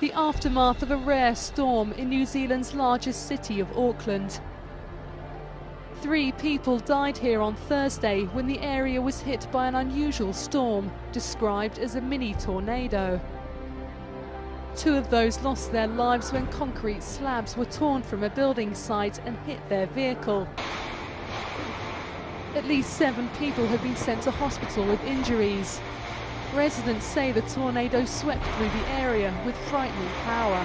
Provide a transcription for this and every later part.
the aftermath of a rare storm in New Zealand's largest city of Auckland. 3 people died here on Thursday when the area was hit by an unusual storm, described as a mini tornado. 2 of those lost their lives when concrete slabs were torn from a building site and hit their vehicle. At least 7 people have been sent to hospital with injuries. Residents say the tornado swept through the area with frightening power.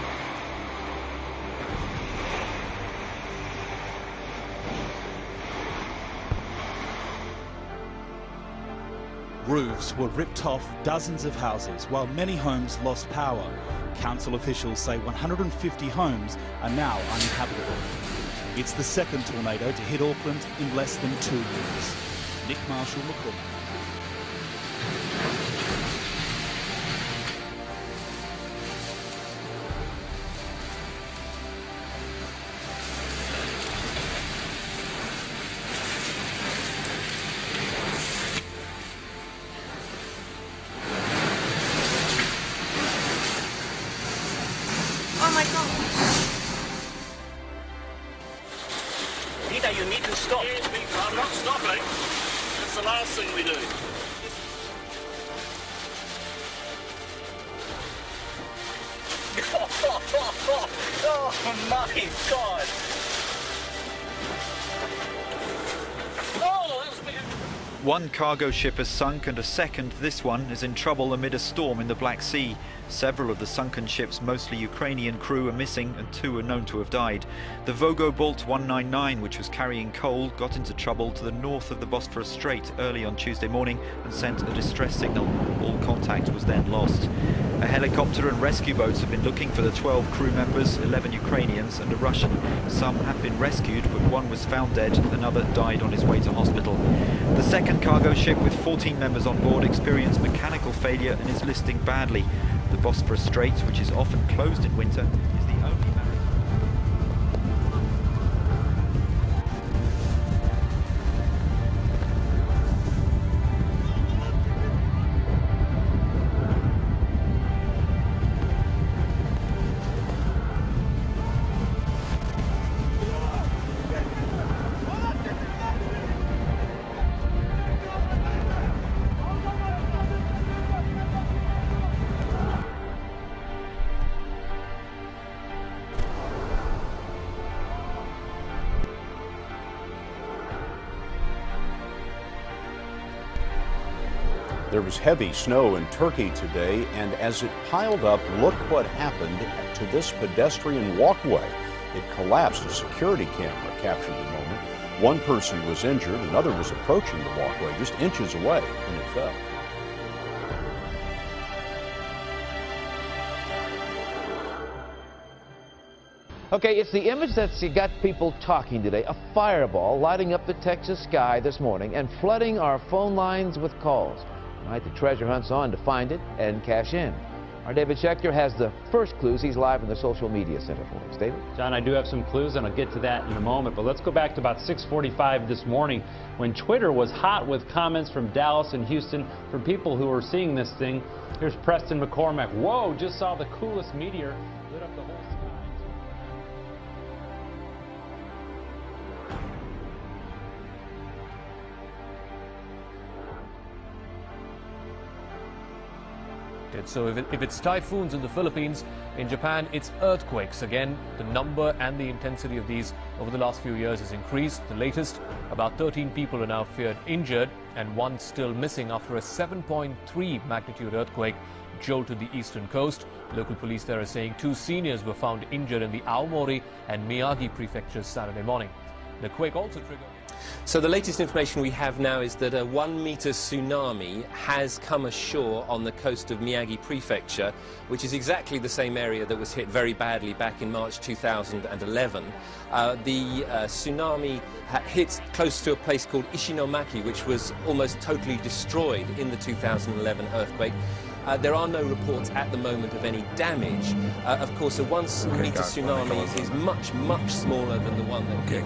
Roofs were ripped off dozens of houses, while many homes lost power. Council officials say 150 homes are now uninhabitable. It's the second tornado to hit Auckland in less than 2 years. Nick Marshall, McCormick. Oh my God. Peter, you need to stop. Yes, Peter, I'm not stopping. That's the last thing we do. Oh my God. Oh, that was big. One cargo ship has sunk and a second, this one, is in trouble amid a storm in the Black Sea. Several of the sunken ships, mostly Ukrainian crew, are missing and 2 are known to have died. The Vogo Bolt 199, which was carrying coal, got into trouble to the north of the Bosphorus Strait early on Tuesday morning and sent a distress signal. All contact was then lost. A helicopter and rescue boats have been looking for the 12 crew members, 11 Ukrainians and a Russian. Some have been rescued, but one was found dead, another died on his way to hospital. The second cargo ship with 14 members on board experienced mechanical failure and is listing badly. The Bosphorus Strait, which is often closed in winter, is the only There was heavy snow in Turkey today, and as it piled up, look what happened to this pedestrian walkway. It collapsed. A security camera captured the moment. One person was injured, another was approaching the walkway just inches away when it fell. Okay, it's the image that's got people talking today. A fireball lighting up the Texas sky this morning and flooding our phone lines with calls. Tonight, the treasure hunt's on to find it and cash in. Our David Schechter has the first clues. He's live in the social media center for us. David? John, I do have some clues, and I'll get to that in a moment. But let's go back to about 6:45 this morning when Twitter was hot with comments from Dallas and Houston from people who were seeing this thing. Here's Preston McCormick. Whoa, just saw the coolest meteor. Lit up the whole sky. So if it's typhoons in the Philippines, in Japan it's earthquakes. Again, the number and the intensity of these over the last few years has increased. The latest, about 13 people are now feared injured and one still missing after a 7.3 magnitude earthquake jolted the eastern coast. Local police there are saying 2 seniors were found injured in the Aomori and Miyagi prefectures Saturday morning. The quake also triggered... So the latest information we have now is that a 1-meter tsunami has come ashore on the coast of Miyagi Prefecture, which is exactly the same area that was hit very badly back in March 2011. The tsunami hit close to a place called Ishinomaki, which was almost totally destroyed in the 2011 earthquake. There are no reports at the moment of any damage. Of course, a 1-meter tsunami is much, much smaller than the one that hit.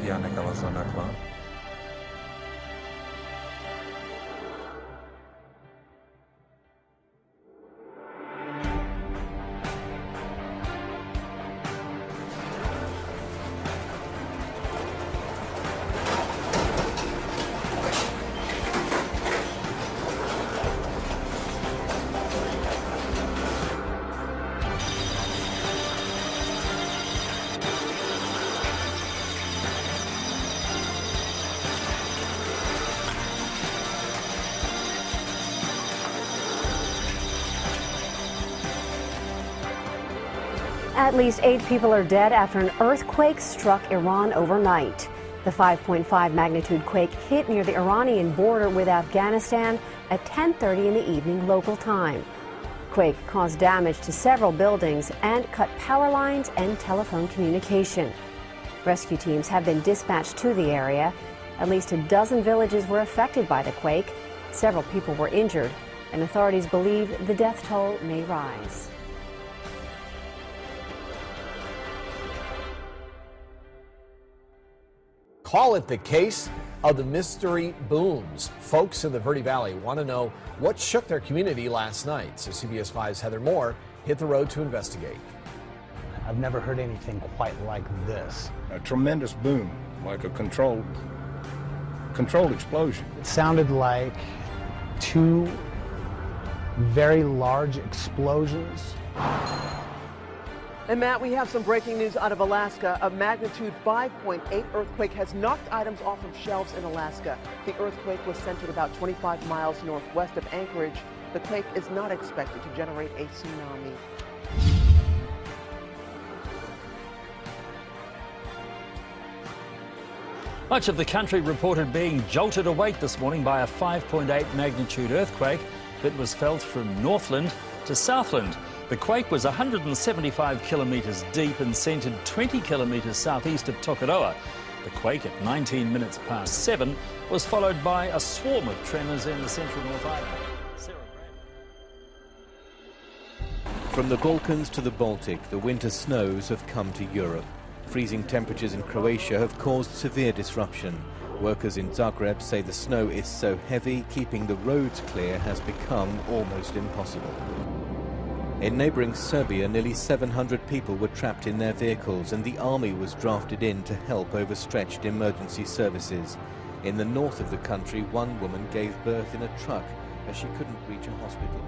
At least 8 people are dead after an earthquake struck Iran overnight. The 5.5 magnitude quake hit near the Iranian border with Afghanistan at 10:30 in the evening local time. Quake caused damage to several buildings and cut power lines and telephone communication. Rescue teams have been dispatched to the area. At least a dozen villages were affected by the quake. Several people were injured, and authorities believe the death toll may rise. Call it the case of the mystery booms. Folks in the Verde Valley want to know what shook their community last night. So CBS 5's Heather Moore hit the road to investigate. I've never heard anything quite like this. A tremendous boom, like a controlled explosion. It sounded like 2 very large explosions. And Matt, we have some breaking news out of Alaska. A magnitude 5.8 earthquake has knocked items off of shelves in Alaska. The earthquake was centered about 25 miles northwest of Anchorage. The quake is not expected to generate a tsunami. Much of the country reported being jolted awake this morning by a 5.8 magnitude earthquake that was felt from Northland to Southland. The quake was 175 kilometres deep and centred 20 kilometres southeast of Tokoroa. The quake at 19 minutes past 7 was followed by a swarm of tremors in the central North Island. From the Balkans to the Baltic, the winter snows have come to Europe. Freezing temperatures in Croatia have caused severe disruption. Workers in Zagreb say the snow is so heavy, keeping the roads clear has become almost impossible. In neighbouring Serbia, nearly 700 people were trapped in their vehicles and the army was drafted in to help overstretched emergency services. In the north of the country, one woman gave birth in a truck as she couldn't reach a hospital.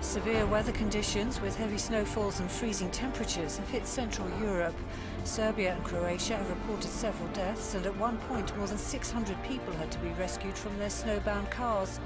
Severe weather conditions with heavy snowfalls and freezing temperatures have hit Central Europe. Serbia and Croatia have reported several deaths, and at one point more than 600 people had to be rescued from their snowbound cars.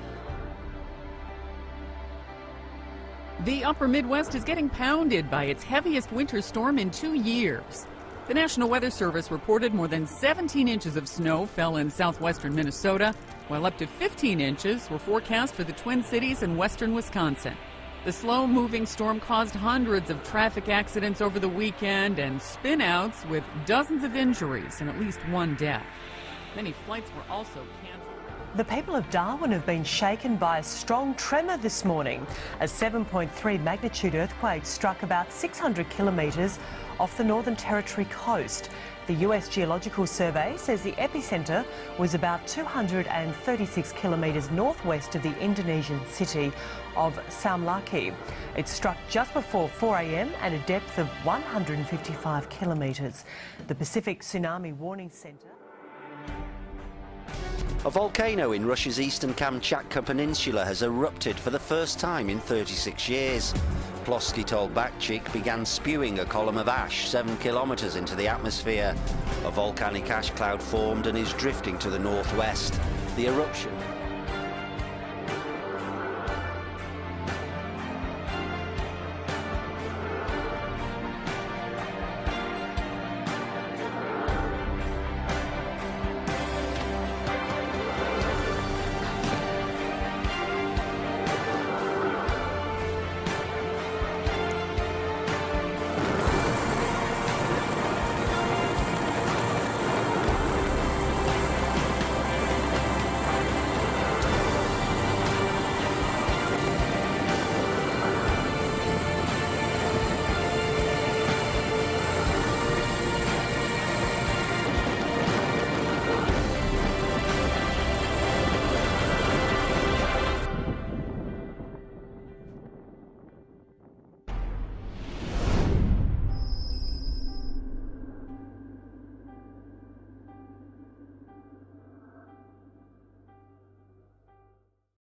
The upper Midwest is getting pounded by its heaviest winter storm in 2 years. The National Weather Service reported more than 17 inches of snow fell in southwestern Minnesota, while up to 15 inches were forecast for the Twin Cities and western Wisconsin. The slow-moving storm caused hundreds of traffic accidents over the weekend and spin-outs with dozens of injuries and at least one death. Many flights were also canceled. The people of Darwin have been shaken by a strong tremor this morning. A 7.3 magnitude earthquake struck about 600 kilometres off the Northern Territory coast. The US Geological Survey says the epicentre was about 236 kilometres northwest of the Indonesian city of Samlaki. It struck just before 4 a.m. at a depth of 155 kilometres. The Pacific Tsunami Warning Centre. A volcano in Russia's eastern Kamchatka Peninsula has erupted for the first time in 36 years. Ploski Tolbachik began spewing a column of ash 7 kilometres into the atmosphere. A volcanic ash cloud formed and is drifting to the northwest. The eruption